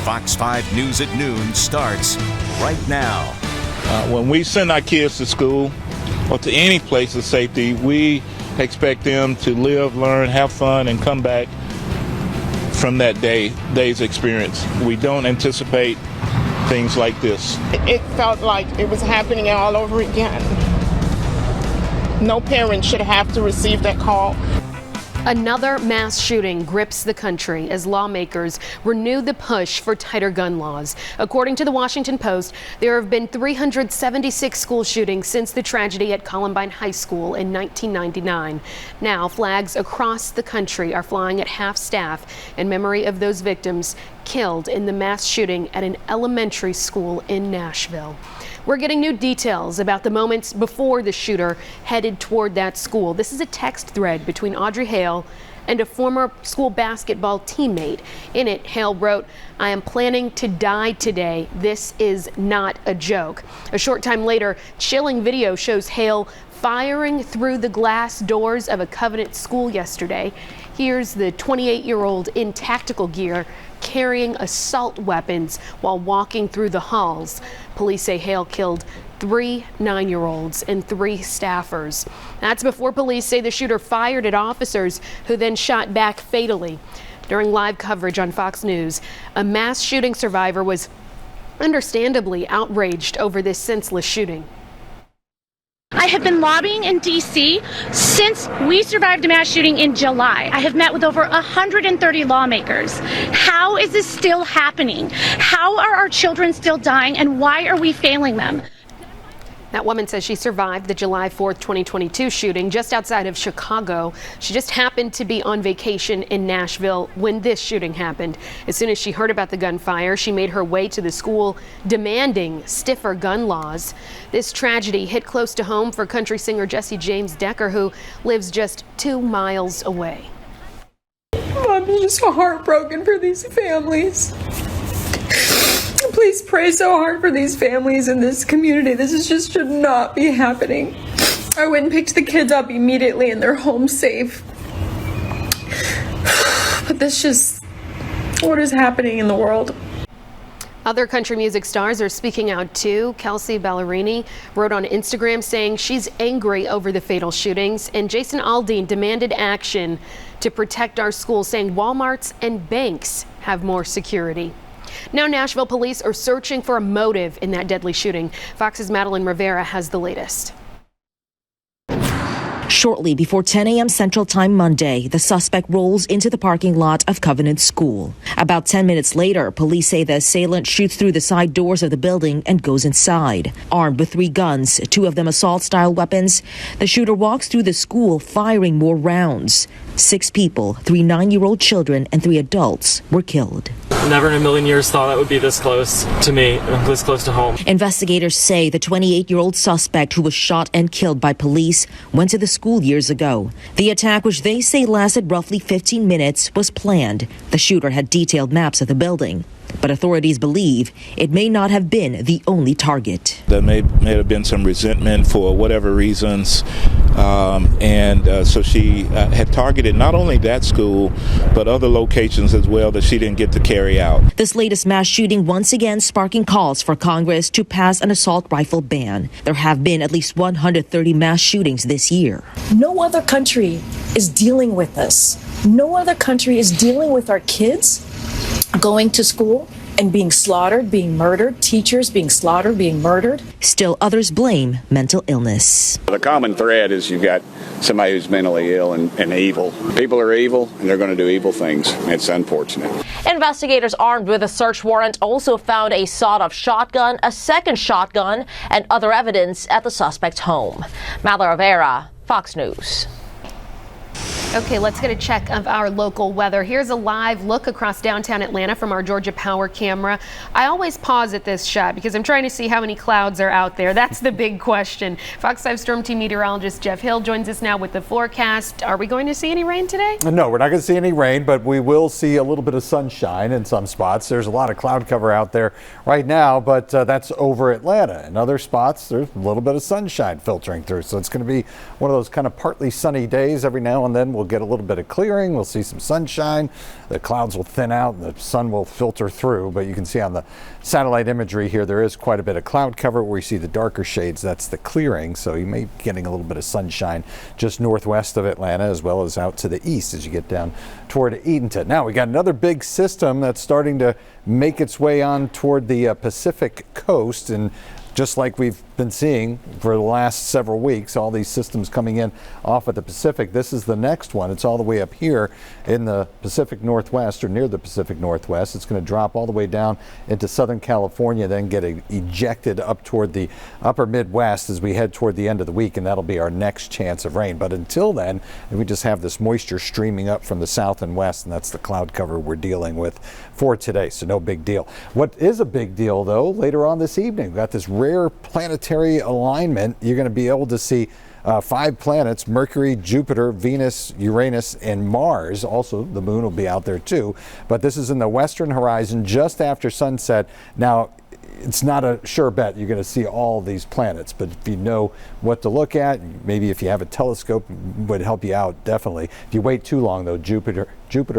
Fox 5 News at Noon starts right now. When we send our kids to school or to any place of safety, we expect them to live, learn, have fun, and come back from that day's experience. We don't anticipate things like this. It felt like it was happening all over again. No parent should have to receive that call. Another mass shooting grips the country as lawmakers renew the push for tighter gun laws. According to the Washington Post, there have been 376 school shootings since the tragedy at Columbine High School in 1999. Now, flags across the country are flying at half-staff in memory of those victims killed in the mass shooting at an elementary school in Nashville. We're getting new details about the moments before the shooter headed toward that school. This is a text thread between Audrey Hale and a former school basketball teammate. In it, Hale wrote, "I am planning to die today. This is not a joke." A short time later, chilling video shows Hale firing through the glass doors of a Covenant school yesterday. Here's the 28-year-old in tactical gear carrying assault weapons while walking through the halls. Police say Hale killed 3 9-year-olds and 3 staffers. That's before police say the shooter fired at officers who then shot back fatally. During live coverage on Fox News, a mass shooting survivor was understandably outraged over this senseless shooting. I have been lobbying in D.C. since we survived a mass shooting in July. I have met with over 130 lawmakers. How is this still happening? How are our children still dying, and why are we failing them? That woman says she survived the July 4th, 2022 shooting just outside of Chicago. She just happened to be on vacation in Nashville when this shooting happened. As soon as she heard about the gunfire, she made her way to the school demanding stiffer gun laws. This tragedy hit close to home for country singer Jesse James Decker, who lives just 2 miles away. I'm just so heartbroken for these families. Please pray so hard for these families in this community. This is just should not be happening. I went and picked the kids up immediately and they're home safe. But what is happening in the world? Other country music stars are speaking out too. Kelsey Ballerini wrote on Instagram saying she's angry over the fatal shootings, and Jason Aldean demanded action to protect our schools, saying Walmarts and banks have more security. Now Nashville police are searching for a motive in that deadly shooting. Fox's Madeline Rivera has the latest. Shortly before 10 a.m. Central Time Monday, the suspect rolls into the parking lot of Covenant School. About 10 minutes later, police say the assailant shoots through the side doors of the building and goes inside. Armed with 3 guns, 2 of them assault-style weapons, the shooter walks through the school firing more rounds. 6 people, 3 9-year-old children and 3 adults were killed. Never in a million years thought that would be this close to me, this close to home. Investigators say the 28-year-old suspect who was shot and killed by police went to the school years ago. The attack, which they say lasted roughly 15 minutes, was planned. The shooter had detailed maps of the building. But authorities believe it may not have been the only target. There may have been some resentment for whatever reasons, so she had targeted not only that school, but other locations as well that she didn't get to carry out. This latest mass shooting once again sparking calls for Congress to pass an assault rifle ban. There have been at least 130 mass shootings this year. No other country is dealing with this. No other country is dealing with our kids going to school and being slaughtered, being murdered, teachers being slaughtered, being murdered. Still, others blame mental illness. The common thread is you've got somebody who's mentally ill and evil. People are evil, and they're going to do evil things. It's unfortunate. Investigators armed with a search warrant also found a sawed-off shotgun, a second shotgun, and other evidence at the suspect's home. Madeline Rivera, Fox News. Okay, let's get a check of our local weather. Here's a live look across downtown Atlanta from our Georgia Power camera. I always pause at this shot because I'm trying to see how many clouds are out there. That's the big question. Fox 5 Storm Team meteorologist Jeff Hill joins us now with the forecast. Are we going to see any rain today? No, we're not going to see any rain, but we will see a little bit of sunshine in some spots. There's a lot of cloud cover out there right now, but that's over Atlanta. In other spots, there's a little bit of sunshine filtering through. So it's going to be one of those kind of partly sunny days. Every now and then we'll we'll get a little bit of clearing. We'll see some sunshine. The clouds will thin out and the sun will filter through. But you can see on the satellite imagery here, there is quite a bit of cloud cover. Where you see the darker shades, that's the clearing. So you may be getting a little bit of sunshine just northwest of Atlanta, as well as out to the east as you get down toward Edenton. Now we got another big system that's starting to make its way on toward the Pacific coast, and just like we've been seeing for the last several weeks, all these systems coming in off of the Pacific. This is the next one. It's all the way up here in the Pacific Northwest, or near the Pacific Northwest. It's going to drop all the way down into Southern California, then get ejected up toward the upper Midwest as we head toward the end of the week, and that'll be our next chance of rain. But until then, we just have this moisture streaming up from the south and west, and that's the cloud cover we're dealing with for today, so no big deal. What is a big deal, though, later on this evening, we've got this rare planetary alignment. You're going to be able to see 5 planets: Mercury, Jupiter, Venus, Uranus, and Mars. Also, the moon will be out there too. But this is in the western horizon just after sunset. Now, it's not a sure bet you're going to see all these planets, but if you know what to look at, maybe if you have a telescope, would help you out, definitely. If you wait too long, though, Jupiter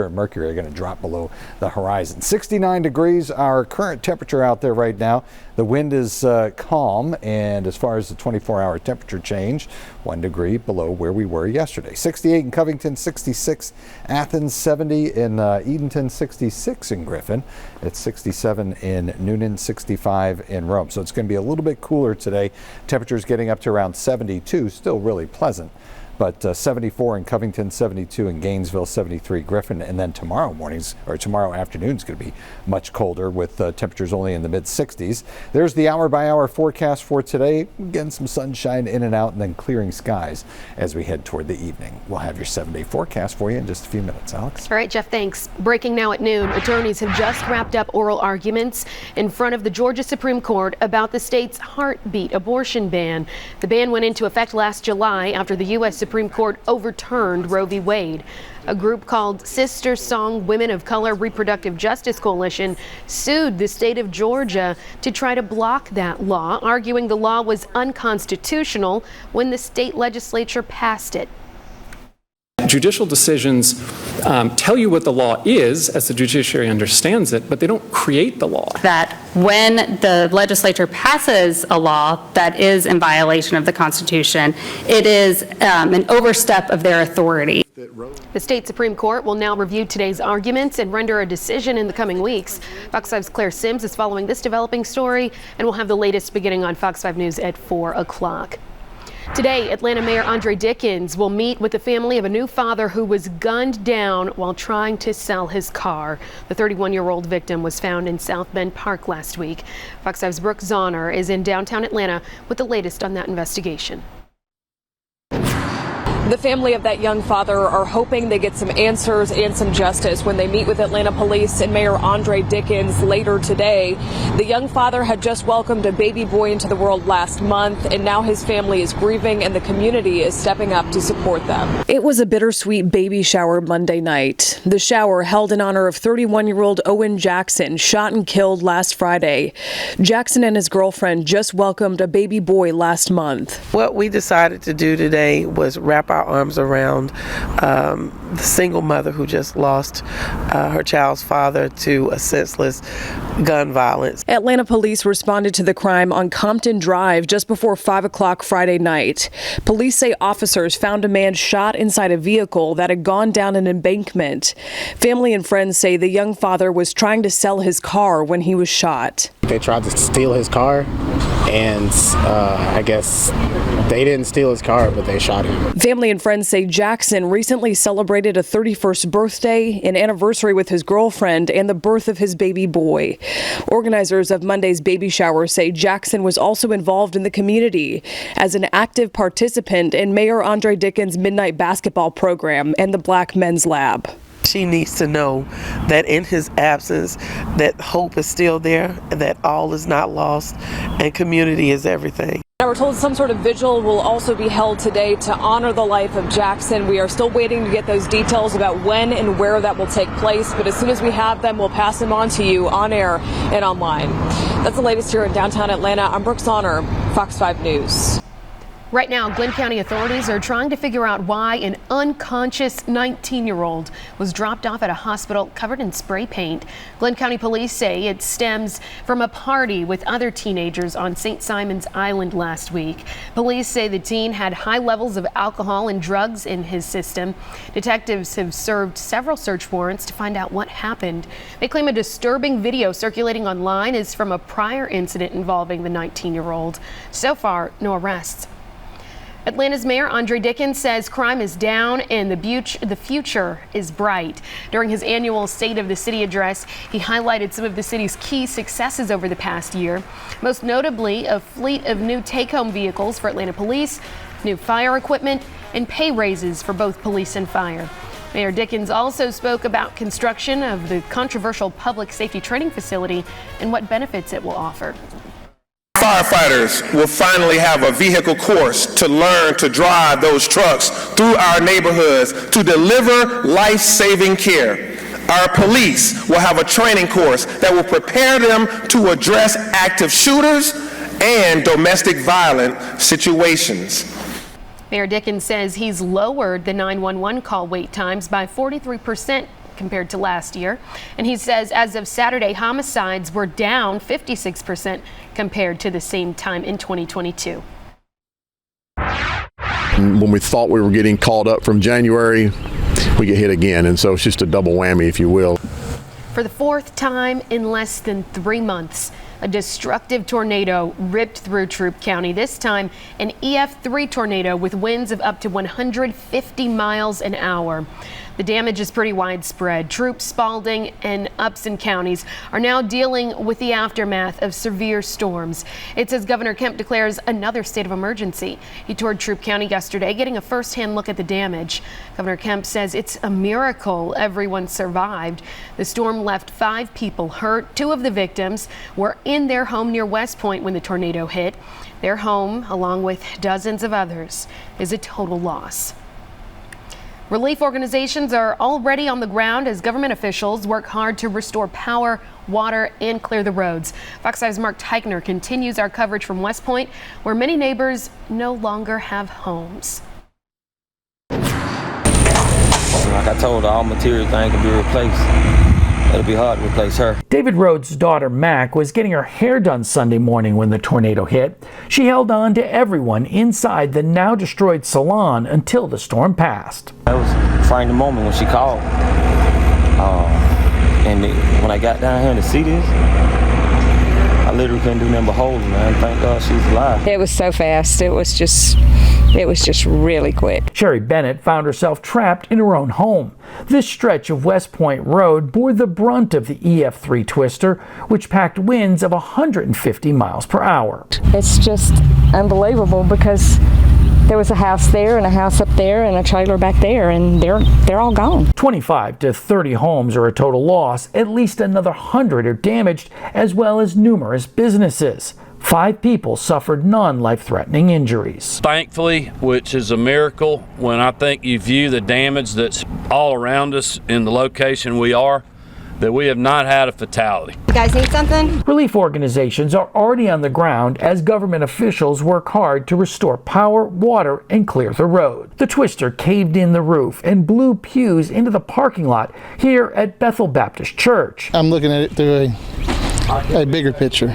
and Mercury are going to drop below the horizon. 69 degrees, our current temperature out there right now. The wind is calm, and as far as the 24-hour temperature change, 1 degree below where we were yesterday. 68 in Covington, 66 Athens, 70 in Edenton, 66 in Griffin. It's 67 in Noonan, 65 in Rome. So it's going to be a little bit cooler today. Temperatures getting up to around 72, still really pleasant. But 74 in Covington, 72 in Gainesville, 73 Griffin, and then tomorrow afternoon is going to be much colder with temperatures only in the mid-60s. There's the hour-by-hour forecast for today. Again, some sunshine in and out, and then clearing skies as we head toward the evening. We'll have your 7-day forecast for you in just a few minutes. Alex? All right, Jeff, thanks. Breaking now at noon, attorneys have just wrapped up oral arguments in front of the Georgia Supreme Court about the state's heartbeat abortion ban. The ban went into effect last July after the U.S. Supreme Court overturned Roe v. Wade. A group called Sister Song Women of Color Reproductive Justice Coalition sued the state of Georgia to try to block that law, arguing the law was unconstitutional when the state legislature passed it. Judicial decisions tell you what the law is as the judiciary understands it, but they don't create the law. That when the legislature passes a law that is in violation of the Constitution, it is an overstep of their authority. The state Supreme Court will now review today's arguments and render a decision in the coming weeks. Fox 5's Claire Sims is following this developing story, and we'll have the latest beginning on Fox 5 News at 4 o'clock. Today, Atlanta Mayor Andre Dickens will meet with the family of a new father who was gunned down while trying to sell his car. The 31-year-old victim was found in South Bend Park last week. Fox 5's Brooke Zahner is in downtown Atlanta with the latest on that investigation. The family of that young father are hoping they get some answers and some justice when they meet with Atlanta police and Mayor Andre Dickens later today. The young father had just welcomed a baby boy into the world last month, and now his family is grieving and the community is stepping up to support them. It was a bittersweet baby shower Monday night. The shower held in honor of 31-year-old Owen Jackson, shot and killed last Friday. Jackson and his girlfriend just welcomed a baby boy last month. What we decided to do today was wrap our arms around the single mother who just lost her child's father to a senseless gun violence. Atlanta police responded to the crime on Compton Drive just before 5 o'clock Friday night. Police say officers found a man shot inside a vehicle that had gone down an embankment. Family and friends say the young father was trying to sell his car when he was shot. They tried to steal his car, and I guess they didn't steal his car, but they shot him. Family and friends say Jackson recently celebrated a 31st birthday, an anniversary with his girlfriend, and the birth of his baby boy. Organizers of Monday's baby shower say Jackson was also involved in the community as an active participant in Mayor Andre Dickens' midnight basketball program and the Black Men's Lab. She needs to know that in his absence, that hope is still there, that all is not lost, and community is everything. Now we're told some sort of vigil will also be held today to honor the life of Jackson. We are still waiting to get those details about when and where that will take place, but as soon as we have them, we'll pass them on to you on air and online. That's the latest here in downtown Atlanta. I'm Brooke Zahner, Fox 5 News. Right now, Glenn County authorities are trying to figure out why an unconscious 19-year-old was dropped off at a hospital covered in spray paint. Glenn County police say it stems from a party with other teenagers on St. Simon's Island last week. Police say the teen had high levels of alcohol and drugs in his system. Detectives have served several search warrants to find out what happened. They claim a disturbing video circulating online is from a prior incident involving the 19-year-old. So far, no arrests. Atlanta's Mayor Andre Dickens says crime is down and the future is bright. During his annual State of the City address, he highlighted some of the city's key successes over the past year, most notably a fleet of new take-home vehicles for Atlanta police, new fire equipment, and pay raises for both police and fire. Mayor Dickens also spoke about construction of the controversial public safety training facility and what benefits it will offer. Firefighters will finally have a vehicle course to learn to drive those trucks through our neighborhoods to deliver life-saving care. Our police will have a training course that will prepare them to address active shooters and domestic violence situations. Mayor Dickens says he's lowered the 911 call wait times by 43% compared to last year. And he says as of Saturday, homicides were down 56% compared to the same time in 2022. When we thought we were getting called up from January, we get hit again. And so it's just a double whammy, if you will. For the fourth time in less than 3 months, a destructive tornado ripped through Troup County. This time, an EF3 tornado with winds of up to 150 miles an hour. The damage is pretty widespread. Troup, Spalding, and Upson counties are now dealing with the aftermath of severe storms. It's as Governor Kemp declares another state of emergency. He toured Troup County yesterday, getting a first-hand look at the damage. Governor Kemp says it's a miracle everyone survived. The storm left 5 people hurt. 2 of the victims were in their home near West Point when the tornado hit. Their home, along with dozens of others, is a total loss. Relief organizations are already on the ground as government officials work hard to restore power, water, and clear the roads. Fox 5's Mark Teichner continues our coverage from West Point, where many neighbors no longer have homes. Like I told her, all material things can be replaced. It'll be hard to replace her. David Rhodes' daughter, Mac, was getting her hair done Sunday morning when the tornado hit. She held on to everyone inside the now destroyed salon until the storm passed. That was a frightening moment when she called. When I got down here to see this, I literally couldn't do nothing but hold her, man. Thank God she's alive. It was so fast. It was just really quick. Sherry Bennett found herself trapped in her own home. This stretch of West Point Road bore the brunt of the EF3 twister, which packed winds of 150 miles per hour. It's just unbelievable because there was a house there and a house up there and a trailer back there, and they're all gone. 25 to 30 homes are a total loss. At least another 100 are damaged, as well as numerous businesses. 5 people suffered non-life-threatening injuries. Thankfully, which is a miracle, when I think you view the damage that's all around us in the location we are, that we have not had a fatality. You guys need something? Relief organizations are already on the ground as government officials work hard to restore power, water, and clear the road. The twister caved in the roof and blew pews into the parking lot here at Bethel Baptist Church. I'm looking at it through a bigger picture,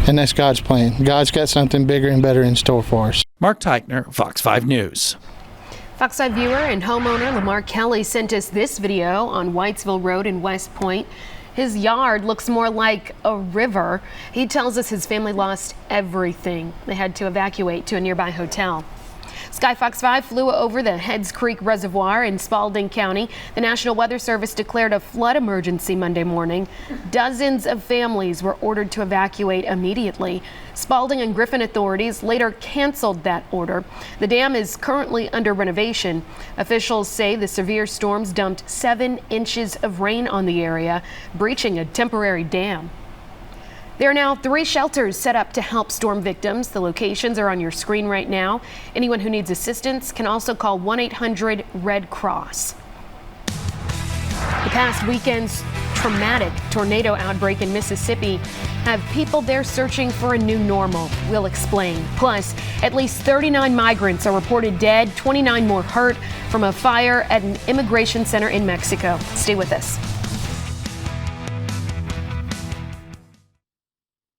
and that's God's plan. God's got something bigger and better in store for us. Mark Teichner, Fox 5 News. Fox 5 viewer and homeowner Lamar Kelly sent us this video on Whitesville Road in West Point. His yard looks more like a river. He tells us his family lost everything. They had to evacuate to a nearby hotel. Sky Fox 5 flew over the Heads Creek Reservoir in Spalding County. The National Weather Service declared a flood emergency Monday morning. Dozens of families were ordered to evacuate immediately. Spalding and Griffin authorities later canceled that order. The dam is currently under renovation. Officials say the severe storms dumped 7 inches of rain on the area, breaching a temporary dam. There are now 3 shelters set up to help storm victims. The locations are on your screen right now. Anyone who needs assistance can also call 1-800-RED-CROSS. The past weekend's traumatic tornado outbreak in Mississippi have people there searching for a new normal. We'll explain. Plus, at least 39 migrants are reported dead, 29 more hurt from a fire at an immigration center in Mexico. Stay with us.